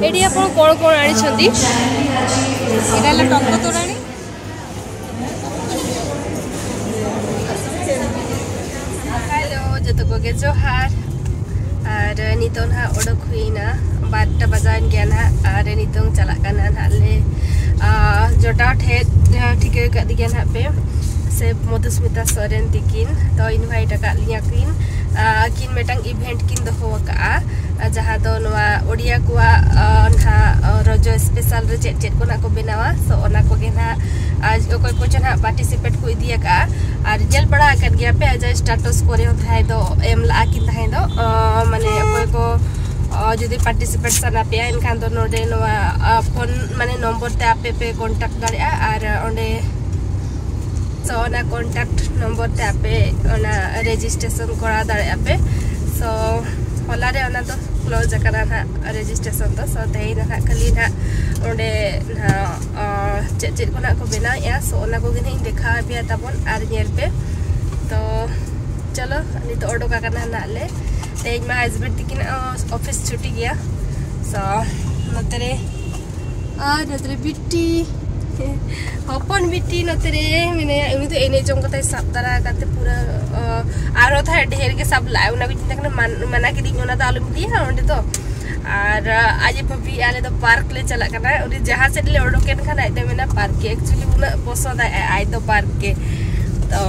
AD आपण कोण कोण आनी छंदी एटा ला टंक तोराणी हेलो जतो को के जोहार आर नितोन हा ओडक हुइना 12टा बजान गया ना आर नितों चला काना नाले जोटा ठे ठीक का दिया ना पे से मधुस्मिता सोरेन तिकिन तो इनवाइट का लिया किन मेटंग इवेंट किन दो का जहाँ दो नवा ओडिया को ना रजो स्पेशल रे चेट को ना को बनावा सो ओना को के ना आज कोई कुछ ना पार्टिसिपेट को दिया का और जेल बड़ा कर गया पे आज स्टेटस करे होता है तो एम ला किन है तो माने कोई को जुदी पार्टिसिपेट सना पे इनखान तो नोडे नवा फोन माने नंबर ते आपे पे कांटेक्ट दाड़िया और ओंडे सो ओना कांटेक्ट नंबर ते आपे ओना रजिस्ट्रेशन करा दाड़िया पे सो होला रे ओना तो क्लोज करा ना रजिस्ट्रेशन तो सो देई ना खाली ना ओंडे ना चेट को ना को बेना या सो ओना को गिन देखा बिया तबन आर नियर पे तो चलो नि तो ओडो का करना नाले तेज में हस्बैंड तिकिन ऑफिस छुट्टी गया सो नतरे बिट्टी हपन बिट्टी नतरे मैंने उनी तो एने जों कते सब तरह काते पूरा आरो था ढेर के सब लाइव ना चिंता करना मना के दिन ना तालुम दिया ओंडे तो और आज पपी आले तो पार्क ले चला करना और जहां से ले ओडो केन खाना आइते मेना पार्क के एक्चुअली उना पसंद आइ तो पार्क के तो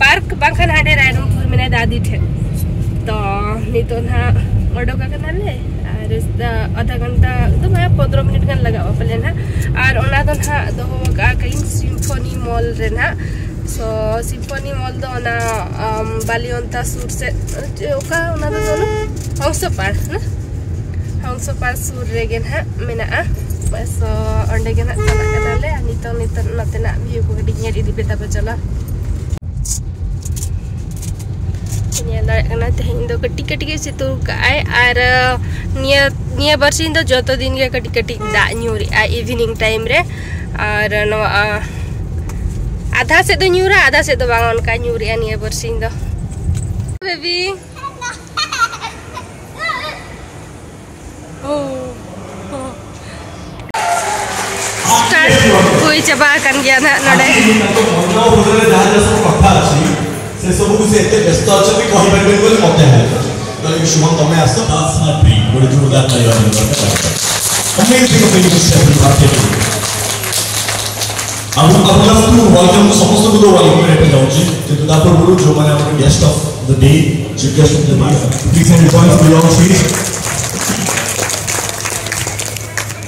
पार्क बाखन हाडे रायरमपुर में दादी थे तो नहीं तो ना ऑर्डर का करना ले और आधा घंटा तो मैं 15 मिनट का लगा पहले ना और ओना तो ना तो का कहीं सिम्फनी मॉल रे ना सो सिम्फनी मॉल तो ना बालियंता सुर से ओका ओना तो हंसपार सुर रे गेन हा मेना बस अंडे गेन चला करना ले नितो नते ना व्यू को डिnya di beta bacala तेहन दो कटी कटी सितुर काय और निया बरसिन दो जो दिन के कटी कटी दा न्यूरी इवनिंग टाइम रे और आधा से दो न्यूरा आधा से दो बांगन का न्यूरी निया बरसिन दो बेबी स्टार्ट कोई चबा कन गया ना नडे से सब कुछ एते व्यस्त अछि कि कहि परबे बोले मते है तो शुभम तमे आसो पास ना प्री बड़े जोरदार ताली अमेजिंग कम्युनिकेशन बात है अब लास्ट टू वेलकम समस्त को दो वेलकम रे जाउची तो तापर बोलू जो माने हमर guest of the day chief guest of the day please and join beyond stage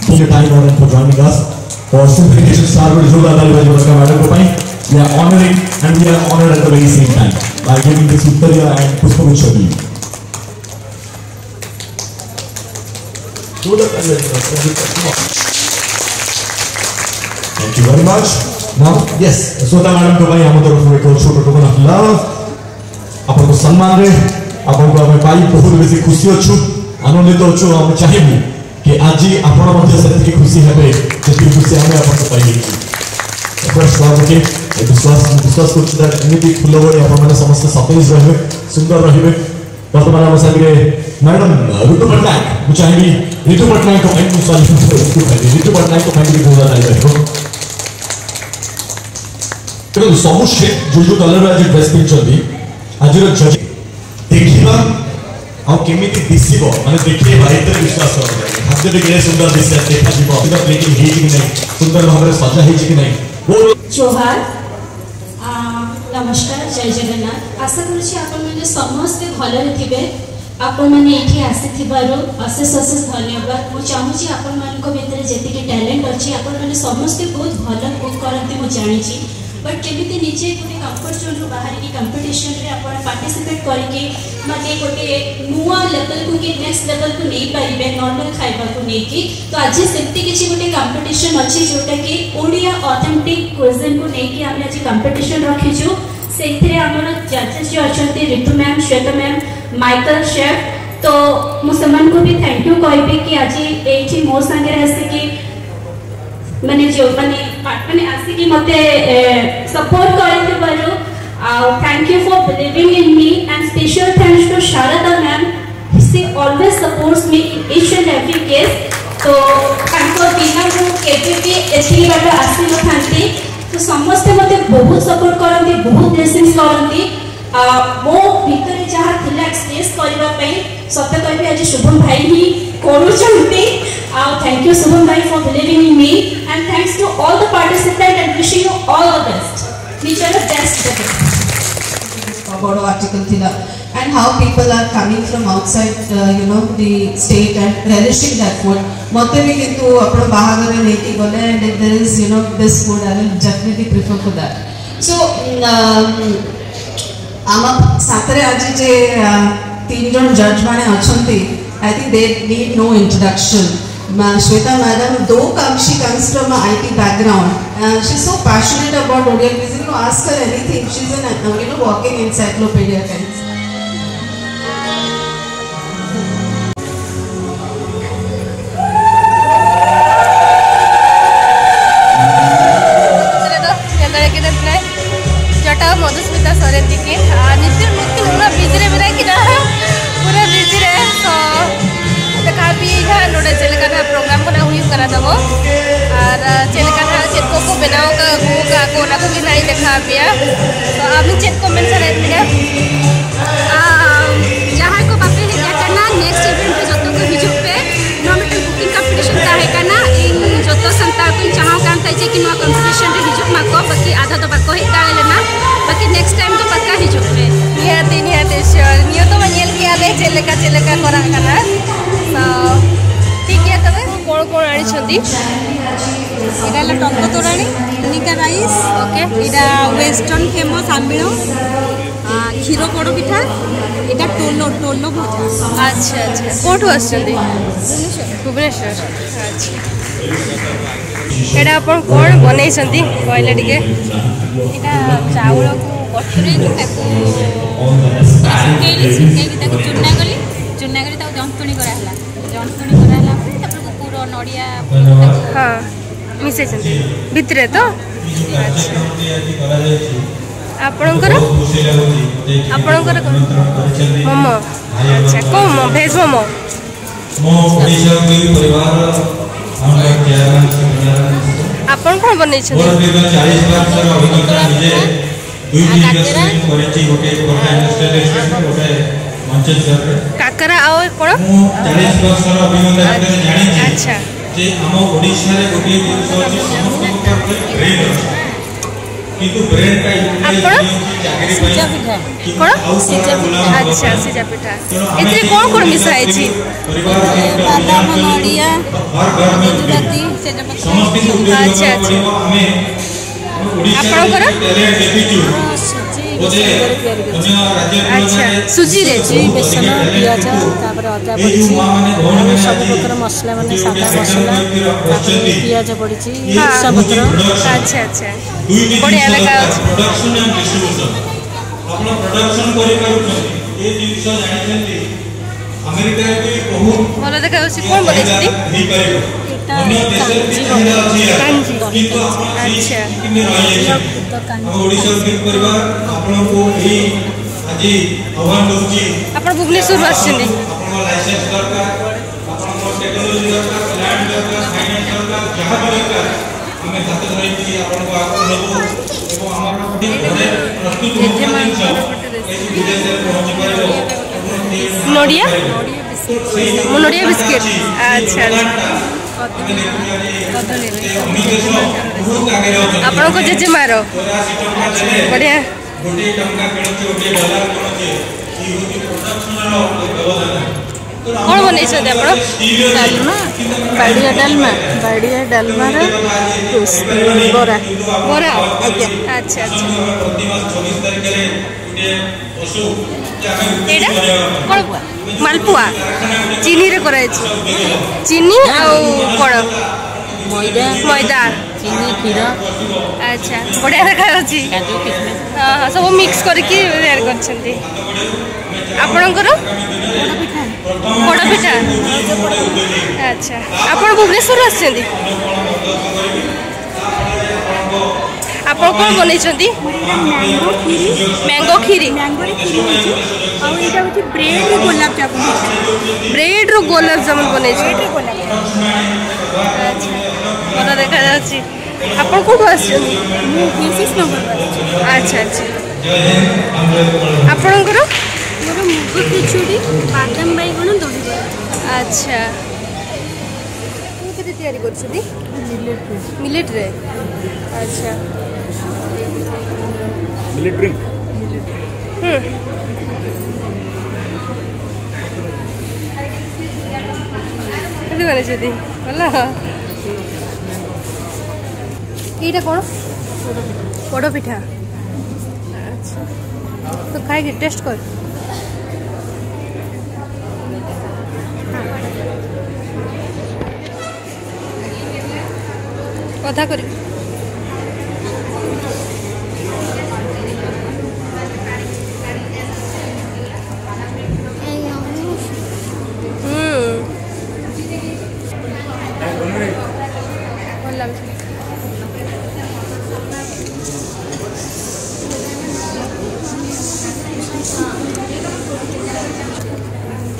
for time और फॉर जॉइनिंग अस और सिंपलिफिकेशन स्टार बड़े जोरदार ताली बजाओ मैडम को पाई We are honoring and we are honored at the very same time by giving this Uttariya and Pushpamichari. Thank you very much. Now, yes, Sweta madam को भाई हम तो एक छोटा टोकन ऑफ लव अपन को सम्मान रे अपन को हमें पाई बहुत बेसी खुशी अच्छु आनंदित अच्छु हम चाहिए कि आज आपण मध्य से की खुशी हेबे जति खुशी हमें अपन को पाई फर्स्ट बार के विश्वास करछुदा एमिति फुलवड़ी आपण माने समस्त सतेज रहबे सुंदर रहबे वर्तमान हम संगे मैडम ऋतु पटनायक मु चाहिए ऋतु पटनायक को फाइन सॉरी ऋतु पटनायक को फाइन बोला जाय तो सब शेप जो कलर आज ड्रेस पिनचदी आज जज देखिबा आ केमिति दिसिबो माने देखिए भाई विश्वास कर खाद्य देखिए सुंदर दिसे देखा जीवो सुंदर प्लेटिंग हेजी कि नहीं सुंदर भाव सजा हेजी कि नहीं जोहार नमस्कार जय जगन्नाथ आशा करुछि आपण माने समस्त भले थिबे आपण माने एठी आसीथिबारो अशेष अशेष धन्यवाद मु चाहूछि आपण मानको भितर जेति के टैलेंट अछि आपण माने समस्त बहुत भलो कुक करंती मु जानि छी बट केमिति निजे गोटे कंफर्ट जोन रो बाहर की कंपटीशन रे आपण पार्टिसिपेट करके माने गोटे नुवा लेवल को के नेक्स्ट लेवल को नै पारिबे नॉर्मल खाइबा को नै की तो आज सेमती किछि गोटे कंपटीशन अछि जोटा कि ओडिया ऑथेंटिक क्विजिन को नै कि हम आज कंपटीशन रखि छु सेथिरे हमर जजेस जो अछंती Ritu ma'am Shweta ma'am Michael chef तो मु समान को भी थैंक यू कहबी कि आज एठी मोर संगे रहसे कि माने जो माने आसी कि मते सपोर्ट करते बारो thank you for believing in me and special thanks to Sharada ma'am she always supports me in each and every case तो बिना मुझे एति बाट आसी न थांती तो समस्ते मते बहुत सपोर्ट करती बहुत ब्लेसिंग्स करती मो भितर जहाँ थिला एक्सप्रेस करबा पई सत्य कहबी आज शुभम भाई ही करूछंती थैंक यू शुभम भाई for believing in me and thanks to all the participant and wishing you all the best नीचर बेस्ट बड़ो आर्टिकल थिला and how people are coming from outside the state and relishing that food मते भी किंतु अपन बाहागर में नहीं गले and if there is this food I will definitely prefer for that so आमा सातरे आज जे 3 जन जज माने अछंती I think they need no introduction Shweta madam though she comes from an IT background she's so passionate about Odia cuisine ask her anything she's an walking encyclopedia kind Madhusmita Soren ji की नित्य मुक्ति पूरा busy रे बिना कि पूरा बिजी रे तो देखा भी यहाँ नोड़े चलका ना प्रोग्राम को ना हुई करा दबो और चलका ना चेक को बनाओ का कोना को भी नहीं देखा बिया तो अभी चेक को मेंशन है बिना जहाँ को बापे है क्या करना नेक्स्ट इवेंट पे जतो को हिजुक पे नॉमिनल बुकिंग कंपटीशन का है करना इन जतो संता को चाहो काम ताई कि नो कंपटीशन रे हिजुक माको बाकी आधा तो बाको है डाले ना बाकी नेक्स्ट टाइम तो पक्का हिजुक पे निहाती श्योर नियो तो मनेल किया ले चलका करा करना तो ठीक है तबे कोन आनी छंदी इरा ला टंक तोराणी निका राइस ओके इरा वेस्टर्न फेमस आंबिलो खीरो पोड़ पिठा एटा टोलो भजा अच्छा कोठो आछंदी भुवनेश्वर अच्छा एटा अपन कोन बनै छंदी कहले टिके एटा चावल को बछुरे ताको सिकेली ताको चुन्ना गली ताको जंतुणी करा हला पे तापर पूरा नडिया हां मिसे छंदी भितरे तो अच्छा आपणकर मोमो अच्छा कौन भेज मोमो आपन कौन बनै काकरा और कौन अच्छा अच्छा सिजा पिठा एतरे कौन मिसा है बादाम नडिया गुजराती अच्छा आपणकर अच्छा सुजी रे बेसन पियाज तापर अदा पड़ी सब प्रकार मसला माने सादा मसला पियाज पड़ी सब प्रकार अच्छा बढ़िया लगा प्रोडक्शन एंड डिस्ट्रीब्यूशन आपण प्रोडक्शन करि पारुछन ए जिंस जानिछन्ती अमेरिका के बहुत बोला देखा उसी कौन बोले छी नहीं पारिबो अन्य देश कांजी अच्छा किने रहिए हम ओडिसा के परिवार आपण को ही आज आह्वान करछि आपण भुवनेश्वर आछन्ती आपण लाइसेंस दरकार आपण टेक्नोलॉजी दरकार लैंड दरकार फाइनेंस दरकार जहां भी दरकार हमें हाथ धरि कि आपण को आको लेबो एवं हमर घरे प्रस्तुत विदेश से पहुंच पाइबो नोडिया बिस्किट अच्छा आपण को जेजे मारो बढ़िया गोटे टंका किणुची गोटे डॉलर किणुची ई होती प्रोडक्शन रो व्यवधान कौन बनै छै आपण बाड़िया डालमा रे बोरा अच्छा प्रति मास 24 तारिख रे गोटे पशु एडा कोन मालपुआ चीनी रे कराय छै चीनी आ कोन मैदा चीनी खीर अच्छा बढ़िया देखा अछि काजू किशमिश हां सब मिक्स करके तैयार करछन्ती आपणकर पोड़ा पिठा अच्छा आपण भुवनेश्वर आछन्ती ଆପଣ କ'ଣ ବନେଇଛନ୍ତି? ମ୍ୟାଙ୍ଗୋ କ୍ଷୀରି। ଆଉ ଏଇଟା ହେଉଛି ବ୍ରେଡ୍ର ଗୋଲାପ ଜାମୁନ। ବ୍ରେଡ୍ର ଗୋଲାପ ଜାମୁନ ବନେଇଛନ୍ତି। ଆଚ୍ଛା ଭଲ ଦେଖାଯାଉଛି। ଆପଣ କେଉଁଠୁ ଆସିଛନ୍ତି? ମୁଁ ବିଶେଷ ନଗର ଆଚ୍ଛା ଆଚ୍ଛା। ଆପଣଙ୍କର? ମୋର ମୁଗ ଖିଚୁଡ଼ି, ବାଦାମ ବାଇଗଣ, ଦହିବରା। ଆଚ୍ଛା କେତେ ତିଆରି କରୁଛନ୍ତି? ମିଲେଟ୍ରେ। ଆଚ୍ଛା କେତେ ବନେଇଛନ୍ତି? ଭଲ। ଏଇଟା କ'ଣ? ପୋଡ଼ ପିଠା। ଆଚ୍ଛା ତ ଖାଇକି ଟେଷ୍ଟ କର। ଅଧା କରିବି। ଭଲ ଲାଗୁଛି।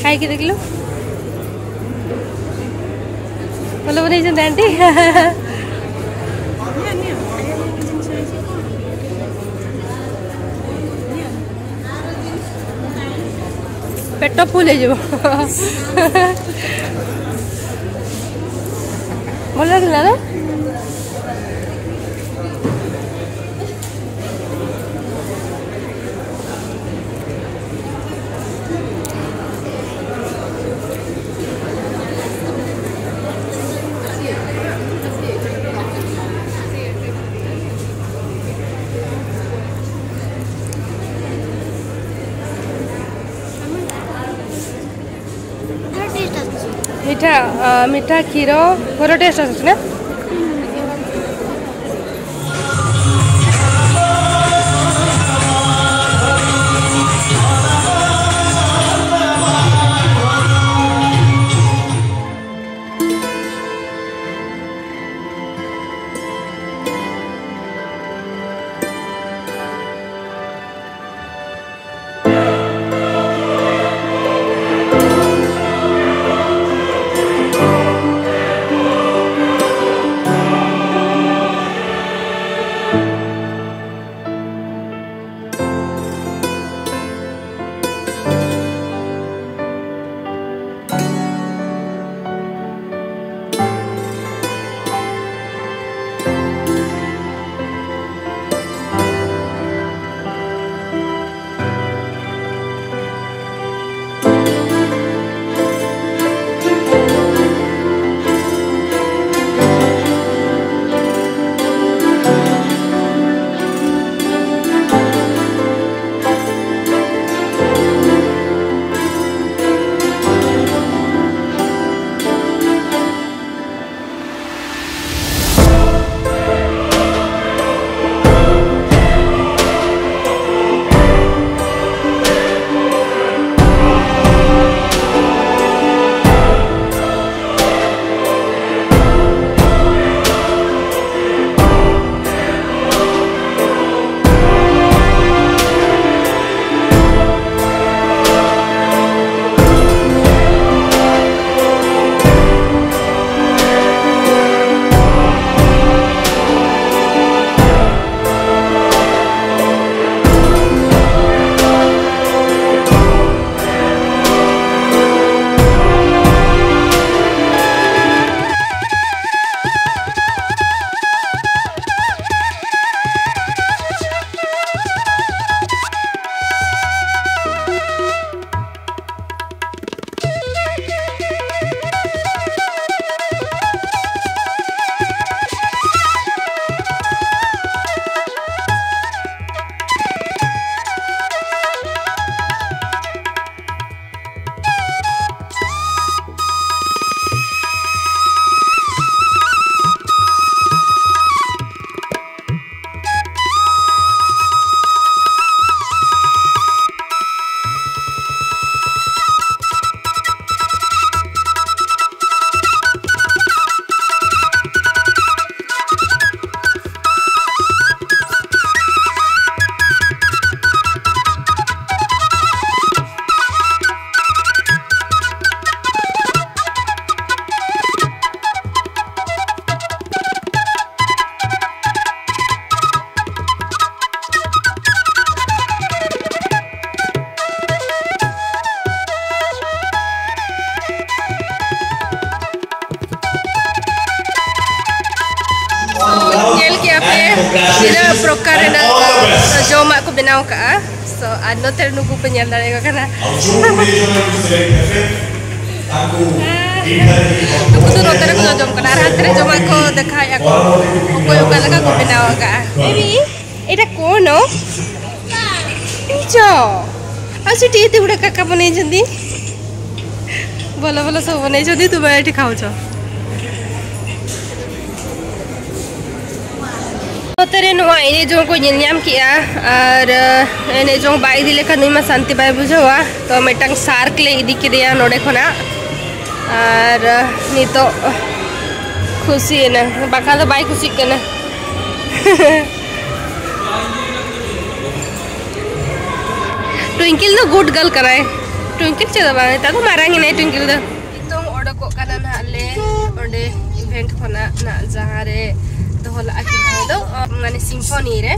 ଖାଇକି ଦେଖିଲୁ ଭଲ ବନେଇଛନ୍ତି ଆଣ୍ଟି। पेट फुल हो भल लगे ना मीठा मीठा क्षीर पूरा टेस्ट आस ना Tidak proker na joma ko binaw ka. So ano ter nugu penyandar ko kana. Aku tu noter ko jom kana ratere joma ko dekhai ako. Koyo kala ko binaw ka. Baby, eta kono? Ijo. Asu ti te uda kaka banai jandi. Bola bola सब banai jandi tu बैठ खाओ छ. तेरे नुआ इने जो को नियम किया और इने जो बाई दिले का नुमा शांति बाई बुझवा तो मेटंग सार्क ले इदी के दिया नोडे खना और नी तो खुशी है ना बाका तो बाई खुशी करना ट्विंकल तो गुड गर्ल कराए ट्विंकल चला बाई ता तो मारांगे नहीं ट्विंकल तो ऑर्डर को करना ना ले ऑर्डर इवेंट खना ना जहाँ रे तो होला आखिर दो माने सिम्फनी रे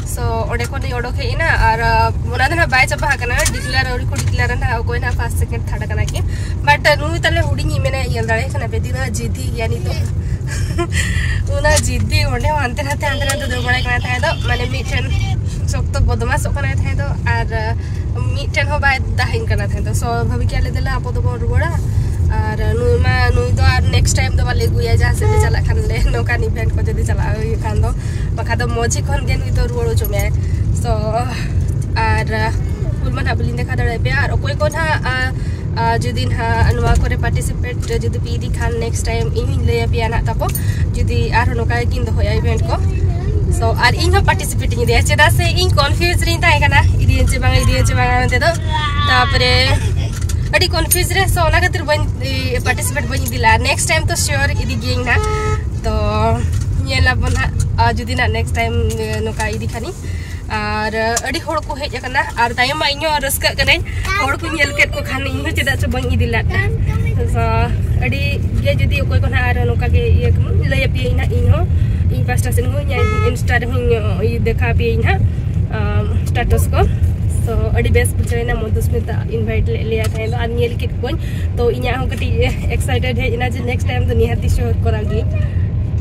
सो ओडे को नहीं ओडो खेना और मोना दना बाय चबा हकना डिक्लेयर और को डिक्लेयर ना कोई ना फर्स्ट सेकंड थर्ड कना के बट नु तले हुडी मेने यंदाळे कना बेदिना जिदी यानी तो उना जिदी ओडे अंते ना तो दो बड़ा कना था तो माने मीठन सब तो बदमाश कना था तो और मीठन हो बाय दाहिन कना था तो सो भाभी क्या ले देला आपो तो रुबड़ा और नुई तो नेक्स्ट टाइम तो वाले गुया जहाँ से चला खान ले नौकान इवेंट को जल्दी चला खान दो बखा तो मौजी खन गेन तो रुआड़ो चुमे सो और फुलमान हाबलिन देखा दड़े पे और कोई को ना जुदी ना अनुवा करे पार्टिसिपेट जुदी पीदी खान नेक्स्ट टाइम इन ले पिया ना तापो जुदी आर नौका किन दो होया इवेंट को सो और इन पार्टिसिपेट इन दिया चेदा से इन कन्फ्यूज रही था ना इदियन चे बांगा मेंते दो तापरे अड़ी कन्फ्यूज रे सो ना खातिर बन पार्टिसिपेट बन दिला नेक्स्ट टाइम तो श्योर इदी गेंग ना तो ये लाबना जुदी ना नेक्स्ट टाइम नोका इदी खानी और अड़ी होड़ को हेज कना और तायम मा इño रस्का कने होड़ को नेल केट को खानी इño चेदा च बन दिला सो अड़ी ये जुदी कोई को ना आर नोका के ये लय पे ना इño इन पास्टा से हो या इंस्टा रे हो ये देखा पे ना स्टेटस को तो अड़ी बेस्ट बुझे ना मधुस्मिता इनवाइट ले लिया था तो आदमी लिखित कोई तो इन्या हम कटी एक्साइटेड है इना जे नेक्स्ट टाइम तो निहाती शो करागी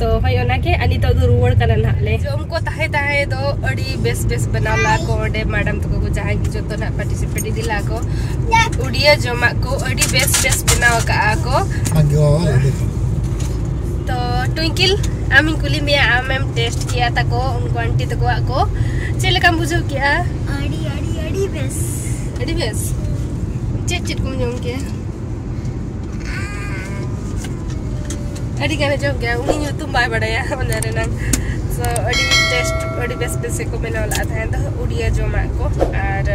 तो भाई ओना के अनि तो रुवड़ कना ना ले जो हमको ताहे तो अड़ी बेस्ट बनाला को डे मैडम तो को जहां की जो तो ना पार्टिसिपेट दिला को उड़िया जमा को अड़ी बेस्ट बनावा का को तो ट्विंकल आमी कुली में मैम टेस्ट किया था को उनको आंटी तो को चले काम बुझो क्या अड़ी बेस चिट को जों के अड़ी कहने जो क्या उन्हीं तुम बाय बड़ाया उन्हें ना सो अड़ी टेस्ट अड़ी बेस को मैंने वाला था तो उड़िया जो माँ को और